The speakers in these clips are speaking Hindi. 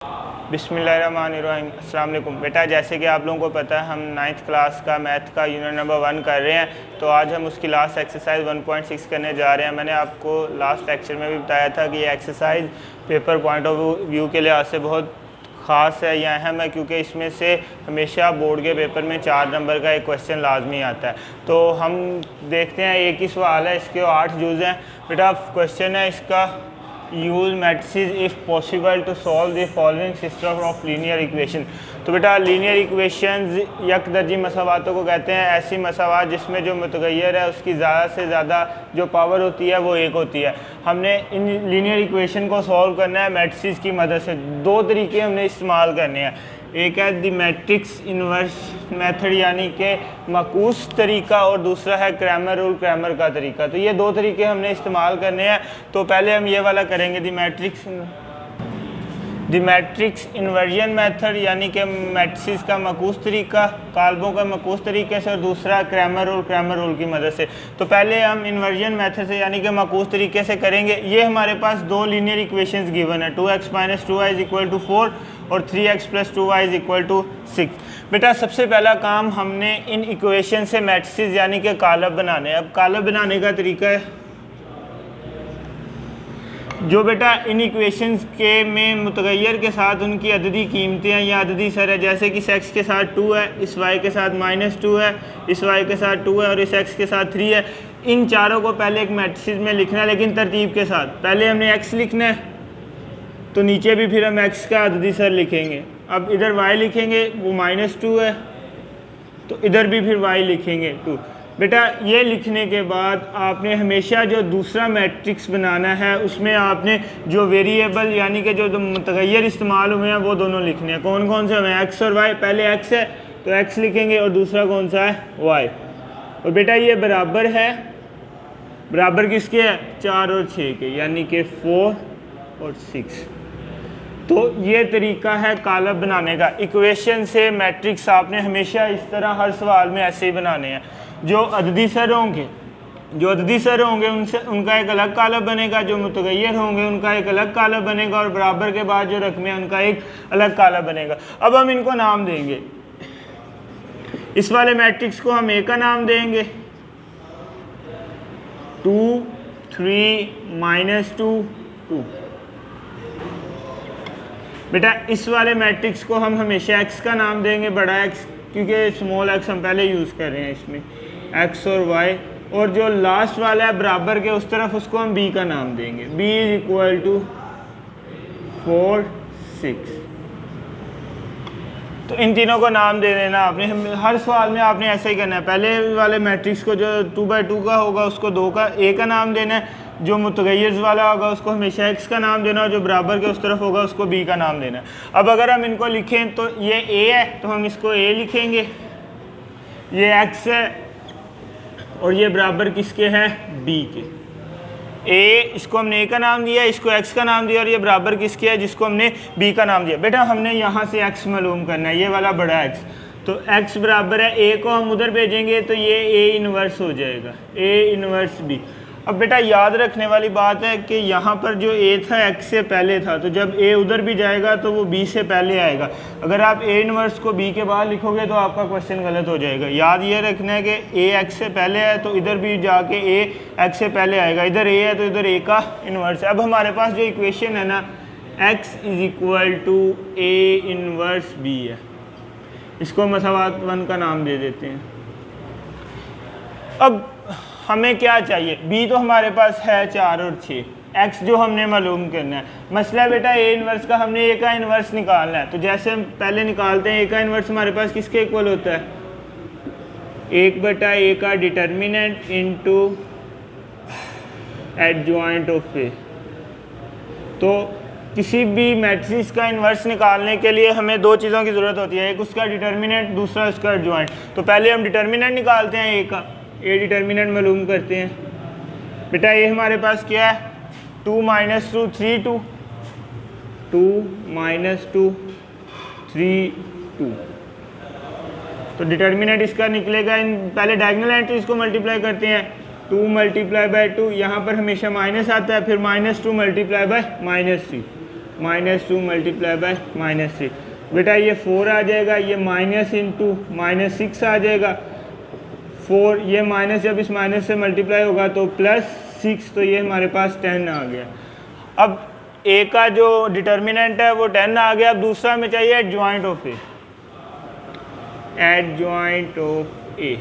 बिस्मिल्लाहिर्रहमानिर्रहीम। अस्सलाम वालेकुम। बेटा, जैसे कि आप लोगों को पता है हम 9th क्लास का मैथ का यूनिट नंबर 1 कर रहे हैं, तो आज हम उसकी लास्ट एक्सरसाइज 1.6 करने जा रहे हैं। मैंने आपको लास्ट लेक्चर में भी बताया था कि ये exercise paper point of view के लिहाज से बहुत ख़ास है या अहम है, क्योंकि इसमें से हमेशा बोर्ड के पेपर में 4 नंबर का एक क्वेश्चन लाजमी आता है। तो हम देखते हैं, एक ही सवाल है, इसके 8 जूज़ हैं। बेटा क्वेश्चन है इसका, use matrices if possible to solve the following system of linear equation. तो बेटा लीनियर इक्वेशंस यकदर्जी मसावातों को कहते हैं, ऐसी मसावात जिसमें जो मुतगय्यर है उसकी ज़्यादा से ज़्यादा जो पावर होती है वो एक होती है। हमने इन लीनियर इक्वेशन को सॉल्व करना है मैट्रिसेस की मदद से। दो तरीके हमने इस्तेमाल करने हैं, एक है द मैट्रिक्स इन्वर्स मेथड यानी कि माकूस तरीका, और दूसरा है क्रैमर रूल, क्रैमर का तरीका। तो ये दो तरीके हमने इस्तेमाल करने हैं। तो पहले हम ये वाला करेंगे, द मैट्रिक्स इन्वर्जन मेथड यानी कि मैट्रिसेस का माकूस तरीका, काल्बों का माकूस तरीके से, और दूसरा क्रैमर रूल की मदद से। तो पहले हम इन्वर्जन मेथड से यानी कि माकूस तरीके से करेंगे। ये हमारे पास दो लीनियर इक्वेशंस गिवन है, 2x - 2y = 4 और 3x + 2y = 6। बेटा सबसे पहला काम हमने इन इक्वेशन से मैट्रिसेस यानी कि कालब बनाने हैं। अब कालब बनाने का तरीका है जो बेटा इन इक्वेशंस के में मुतगय्यर के साथ उनकी अददी कीमतें हैं या अददी सर है, जैसे कि इस x के साथ 2 है, इस y के साथ -2 है, इस y के साथ 2 है और इस x के साथ 3 है। इन चारों को पहले एक मैट्रिसेस में लिखना है, लेकिन तरतीब के साथ। पहले हमने x लिखना है, तो नीचे भी फिर हम x का अददी सर लिखेंगे। अब इधर y लिखेंगे, वो -2 है, तो इधर भी फिर y लिखेंगे 2। बेटा ये लिखने के बाद आपने हमेशा जो दूसरा मैट्रिक्स बनाना है उसमें आपने जो वेरिएबल यानी कि जो मुतगय्यर इस्तेमाल हुए हैं वो दोनों लिखने हैं। कौन कौन से हमें x और y। पहले x है तो x लिखेंगे और दूसरा कौन सा है y। और बेटा ये बराबर है, बराबर किसके है 4 और 6 के, यानी कि 4 और 6। तो ये तरीका है कालब बनाने का। इक्वेशन से मैट्रिक्स आपने हमेशा इस तरह हर सवाल में ऐसे ही बनाने हैं। जो अददी सर होंगे उनसे उनका एक अलग कालब बनेगा, जो मुतगय्यर होंगे उनका एक अलग कालब बनेगा, और बराबर के बाद जो रकमें हैं उनका एक अलग कालब बनेगा। अब हम इनको नाम देंगे। इस वाले मैट्रिक्स को हम ए का नाम देंगे 2 3 -2 2। बेटा इस वाले मैट्रिक्स को हम हमेशा x का नाम देंगे, बड़ा X, क्योंकि स्मॉल x हम पहले यूज़ कर रहे हैं इसमें, x और y। और जो लास्ट वाला है बराबर के उस तरफ, उसको हम b का नाम देंगे, b = 4 6। तो इन तीनों को नाम दे देना आपने। हर सवाल में आपने ऐसा ही करना है। पहले वाले मैट्रिक्स को जो 2/2 का होगा उसको 2 का a का नाम देना है, जो मुतगय्यर वाला होगा उसको हमेशा x का नाम देना, और जो बराबर के उस तरफ होगा उसको b का नाम देना है। अब अगर हम इनको लिखें तो ये a है तो हम इसको a लिखेंगे, ये x है और ये बराबर किसके है b के। a इसको हमने a का नाम दिया, इसको x का नाम दिया, और ये बराबर किसके है जिसको हमने b का नाम दिया। बेटा हमने यहाँ से x मालूम करना है, ये वाला बड़ा x। तो x बराबर है a को हम उधर भेजेंगे तो ये a इन्वर्स हो जाएगा, a इन्वर्स b। अब बेटा याद रखने वाली बात है कि यहाँ पर जो a था x से पहले था, तो जब a उधर भी जाएगा तो वो b से पहले आएगा। अगर आप a इन्वर्स को b के बाद लिखोगे तो आपका क्वेश्चन गलत हो जाएगा। याद ये रखना है कि a x से पहले है तो इधर भी जाके a x से पहले आएगा, इधर a है तो इधर a का इन्वर्स है। अब हमारे पास जो इक्वेशन है ना x = a इन्वर्स b है, इसको मसावात 1 का नाम दे देते हैं। अब हमें क्या चाहिए, b तो हमारे पास है 4 और 6, x जो हमने मालूम करना है। मसला बेटा a इन्वर्स का, हमने a का इन्वर्स निकालना है। तो जैसे हम पहले निकालते हैं, a का इन्वर्स हमारे पास किसके इक्वल होता है 1/a का determinant into adjoint of a। तो किसी भी मैट्रिक्स का इन्वर्स निकालने के लिए हमें दो चीज़ों की ज़रूरत होती है, एक उसका डिटर्मिनेंट, दूसरा उसका एडजॉइंट। तो पहले हम डिटर्मिनेंट निकालते हैं a का, a डिटर्मिनेंट मालूम करते हैं। बेटा ये हमारे पास क्या है 2 - 2 3 2, 2 - 2 3 2। तो डिटर्मिनेंट इसका निकलेगा, इन पहले डायगोनल एंट्रीज को मल्टीप्लाई करते हैं, 2 × 2, यहाँ पर हमेशा माइनस आता है, फिर -2 × -3। -2 मल्टीप्लाई बाय -3। बेटा ये 4 आ जाएगा, ये माइनस इंटू -6 आ जाएगा। 4 ये माइनस जब इस माइनस से मल्टीप्लाई होगा तो +6, तो ये हमारे पास 10 आ गया। अब ए का जो डिटर्मिनेंट है वो 10 आ गया। अब दूसरा हमें चाहिए adjoint of A, adjoint of A.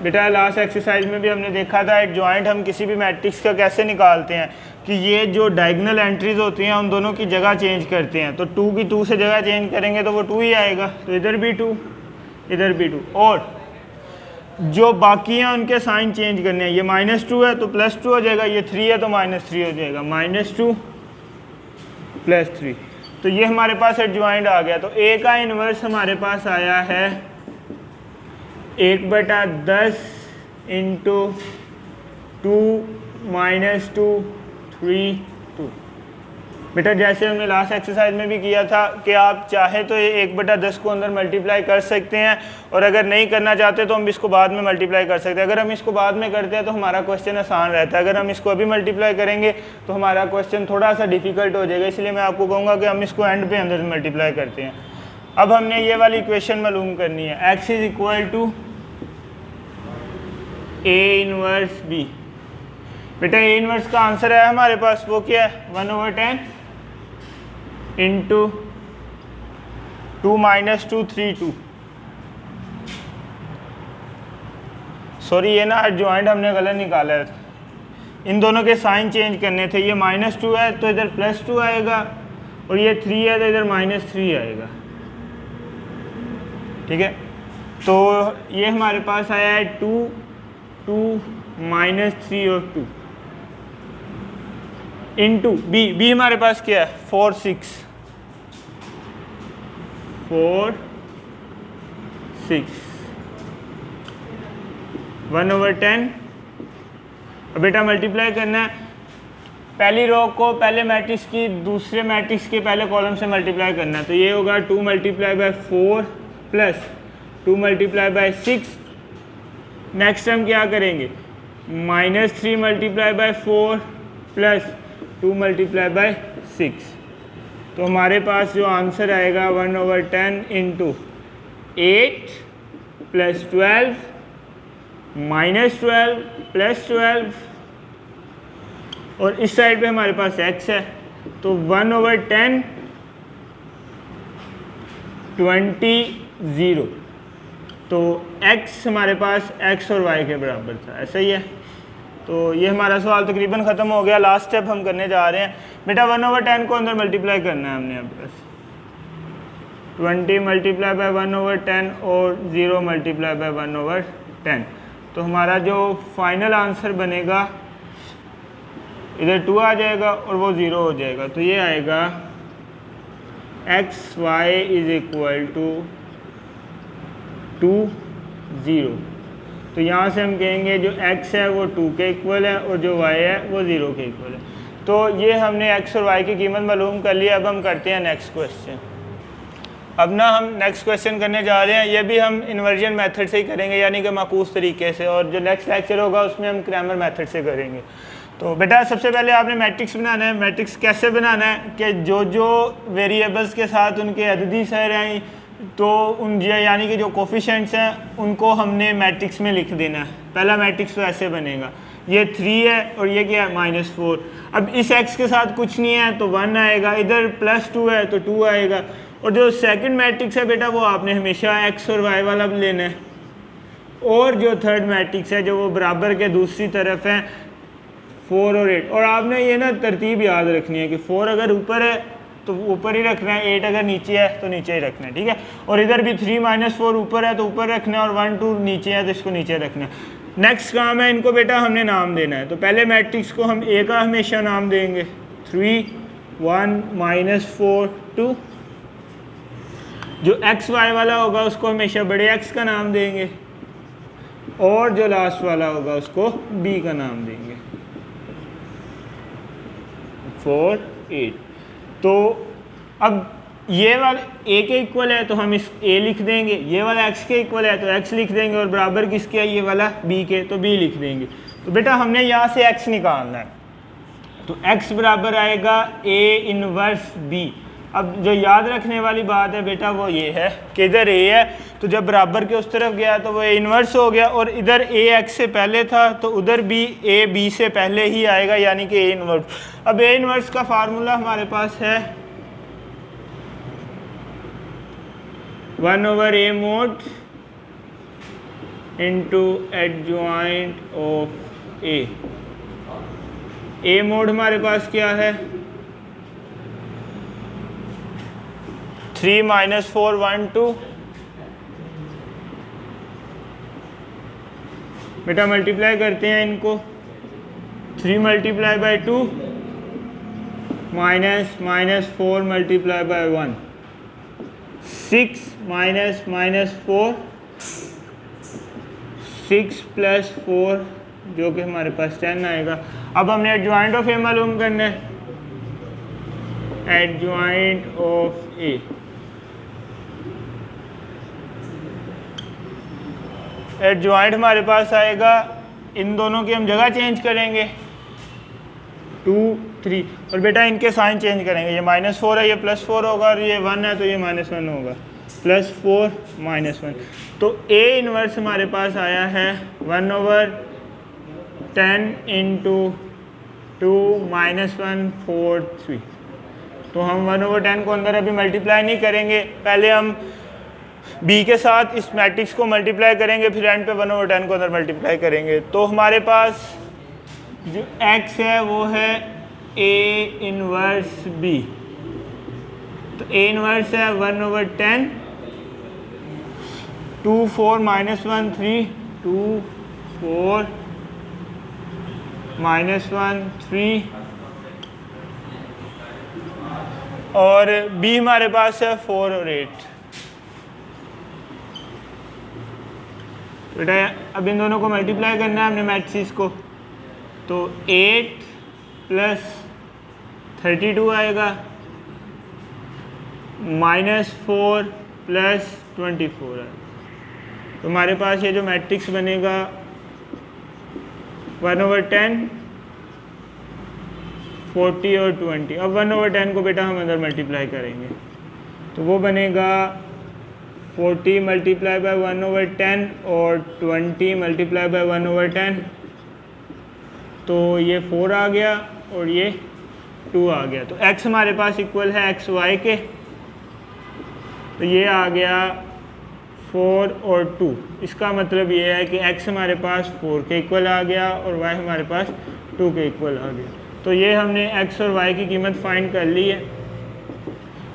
बेटा लास्ट एक्सरसाइज में भी हमने देखा था एडजॉइंट हम किसी भी मैट्रिक्स का कैसे निकालते हैं कि ये जो डायगोनल एंट्रीज होती हैं उन दोनों की जगह चेंज करते हैं। तो 2 की 2 से जगह चेंज करेंगे तो वो 2 ही आएगा, तो इधर भी 2 इधर भी 2, और जो बाकी हैं उनके साइन चेंज करने हैं। ये -2 है तो +2 हो जाएगा, ये 3 है तो -3 हो जाएगा, -2 +3। तो ये हमारे पास एडजॉइंट आ गया। तो ए का इन्वर्स हमारे पास आया है 1/10 इंटू 2 -2 3 2। बेटा जैसे हमने लास्ट एक्सरसाइज में भी किया था कि आप चाहे तो ये 1/10 को अंदर मल्टीप्लाई कर सकते हैं, और अगर नहीं करना चाहते तो हम इसको बाद में मल्टीप्लाई कर सकते हैं। अगर हम इसको बाद में करते हैं तो हमारा क्वेश्चन आसान रहता है, अगर हम इसको अभी मल्टीप्लाई करेंगे तो हमारा क्वेश्चन थोड़ा सा डिफिकल्ट हो जाएगा। इसलिए मैं आपको कहूँगा कि हम इसको एंड पे अंदर मल्टीप्लाई करते हैं। अब हमने ये वाली इक्वेशन मालूम करनी है, x = A इनवर्स B। बेटा ए इनवर्स का आंसर है हमारे पास, वो क्या है 1/10 इंटू 2 -2 3 2। सॉरी ये ना एडजॉइंट हमने गलत निकाला है, इन दोनों के साइन चेंज करने थे। ये -2 है तो इधर +2 आएगा, और ये 3 है तो इधर -3 आएगा। ठीक है, तो ये हमारे पास आया है 2 2 -3 और 2 इंटू बी हमारे पास क्या है 4 6 4 6 1/10। अब बेटा मल्टीप्लाई करना है, पहली रो को पहले मैट्रिक्स की दूसरे मैट्रिक्स के पहले कॉलम से मल्टीप्लाई करना है। तो ये होगा 2 × 4 प्लस 2 × 6। नेक्स्ट हम क्या करेंगे, -3 × 4 प्लस 2 × 6। तो हमारे पास जो आंसर आएगा 1/10 इंटू 8 + 12 -12 + 12, और इस साइड पे हमारे पास x है तो 1/10 20 0। तो x हमारे पास x और y के बराबर था, ऐसा ही है। तो ये हमारा सवाल तकरीबन ख़त्म हो गया। लास्ट स्टेप हम करने जा रहे हैं। बेटा 1/10 को अंदर मल्टीप्लाई करना है हमने। अब बस 20 × 1/10 और 0 × 1/10। तो हमारा जो फाइनल आंसर बनेगा इधर 2 आ जाएगा और वो 0 हो जाएगा। तो ये आएगा xy = 2 0। तो यहाँ से हम कहेंगे जो x है वो 2 के इक्वल है और जो y है वो 0 के इक्वल है। तो ये हमने x और y की कीमत मालूम कर लिया। अब हम करते हैं नेक्स्ट क्वेश्चन। अब ना हम नेक्स्ट क्वेश्चन करने जा रहे हैं, ये भी हम इन्वर्जन मेथड से ही करेंगे, यानी कि माकूस तरीके से, और जो नेक्स्ट लेक्चर होगा उसमें हम क्रैमर मेथड से करेंगे। तो बेटा सबसे पहले आपने मैट्रिक्स बनाना है। मैट्रिक्स कैसे बनाना है कि जो जो वेरिएबल्स के साथ उनके अददी सर हैं, तो उन यानी कि जो कोफिशेंट्स हैं उनको हमने मैट्रिक्स में लिख देना है। पहला मैट्रिक्स तो ऐसे बनेगा, ये 3 है और ये क्या है -4। अब इस x के साथ कुछ नहीं है तो 1 आएगा, इधर +2 है तो 2 आएगा। और जो सेकंड मैट्रिक्स है बेटा वो आपने हमेशा x और y वाला लेना है, और जो थर्ड मैट्रिक्स है जो वो बराबर के दूसरी तरफ है 4 और 8। और आपने ये ना तरतीब याद रखनी है कि 4 अगर ऊपर है तो ऊपर ही रखना है, 8 अगर नीचे है तो नीचे ही रखना है, ठीक है। और इधर भी 3 - 4 ऊपर है तो ऊपर रखना है, और 1 2 नीचे है तो इसको नीचे रखना है। नेक्स्ट काम है, इनको बेटा हमने नाम देना है। तो पहले मैट्रिक्स को हम ए का हमेशा नाम देंगे 3 1 -4 2। जो एक्स वाई वाला होगा उसको हमेशा बड़े एक्स का नाम देंगे, और जो लास्ट वाला होगा उसको बी का नाम देंगे 4 8। तो अब ये वाला ए के इक्वल है तो हम इस ए लिख देंगे, ये वाला एक्स के इक्वल है तो एक्स लिख देंगे, और बराबर किसके है ये वाला बी के, तो बी लिख देंगे। तो बेटा हमने यहाँ से एक्स निकालना है। तो x बराबर आएगा a इनवर्स b। अब जो याद रखने वाली बात है बेटा वो ये है कि इधर a है तो जब बराबर के उस तरफ गया तो वो a इनवर्स हो गया, और इधर a x से पहले था तो उधर भी a b से पहले ही आएगा, यानी कि a इनवर्स। अब a इनवर्स का फार्मूला हमारे पास है 1/a mod into adjoint of a mode हमारे पास क्या है 3 - 4 1 2। बेटा मल्टीप्लाई करते हैं इनको, 3 × 2 -4 × 1 6 - 4 6 + 4 जो कि हमारे पास 10 आएगा। अब हमने एडजॉइंट ऑफ ए मालूम करना है, एडजॉइंट ऑफ ए। एडजॉइंट हमारे पास आएगा, इन दोनों की हम जगह चेंज करेंगे 2 3, और बेटा इनके साइन चेंज करेंगे, ये -4 है ये +4 होगा, और ये 1 है तो ये -1 होगा, +4 -1। तो a इनवर्स हमारे पास आया है 1/10 × 2 -1 4 3। तो हम 1/10 को अंदर अभी मल्टीप्लाई नहीं करेंगे, पहले हम b के साथ इस मैट्रिक्स को मल्टीप्लाई करेंगे, फिर एंड पे 1/10 को अंदर मल्टीप्लाई करेंगे। तो हमारे पास जो x है वो है a इनवर्स b। तो a इनवर्स है 1/10 2 4 -1 3 2 4 -1 3, और b हमारे पास है 4 और 8। बेटा अब इन दोनों को मल्टीप्लाई करना है हमने मैट्रिक्स को, तो 8 + 32 आएगा -4 + 24 है। तो हमारे पास ये जो मैट्रिक्स बनेगा 1/10 40 और 20। अब 1/10 को बेटा हम अंदर मल्टीप्लाई करेंगे तो वो बनेगा 40 × 1/10 और 20 × 1/10, तो ये 4 आ गया और ये 2 आ गया। तो x हमारे पास इक्वल है xy के, तो ये आ गया 4 और 2। इसका मतलब ये है कि x हमारे पास 4 के इक्वल आ गया और y हमारे पास 2 के इक्वल आ गया। तो ये हमने x और y की कीमत फाइंड कर ली है,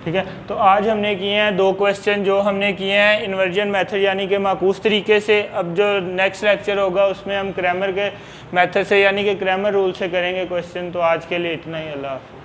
ठीक है। तो आज हमने किए हैं 2 क्वेश्चन जो हमने किए हैं इन्वर्जन मेथड यानी कि माकूस तरीके से। अब जो नेक्स्ट लेक्चर होगा उसमें हम क्रैमर के मेथड से यानी कि क्रैमर रूल से करेंगे क्वेश्चन। तो आज के लिए इतना ही, अल्लाह हाफ़िज़।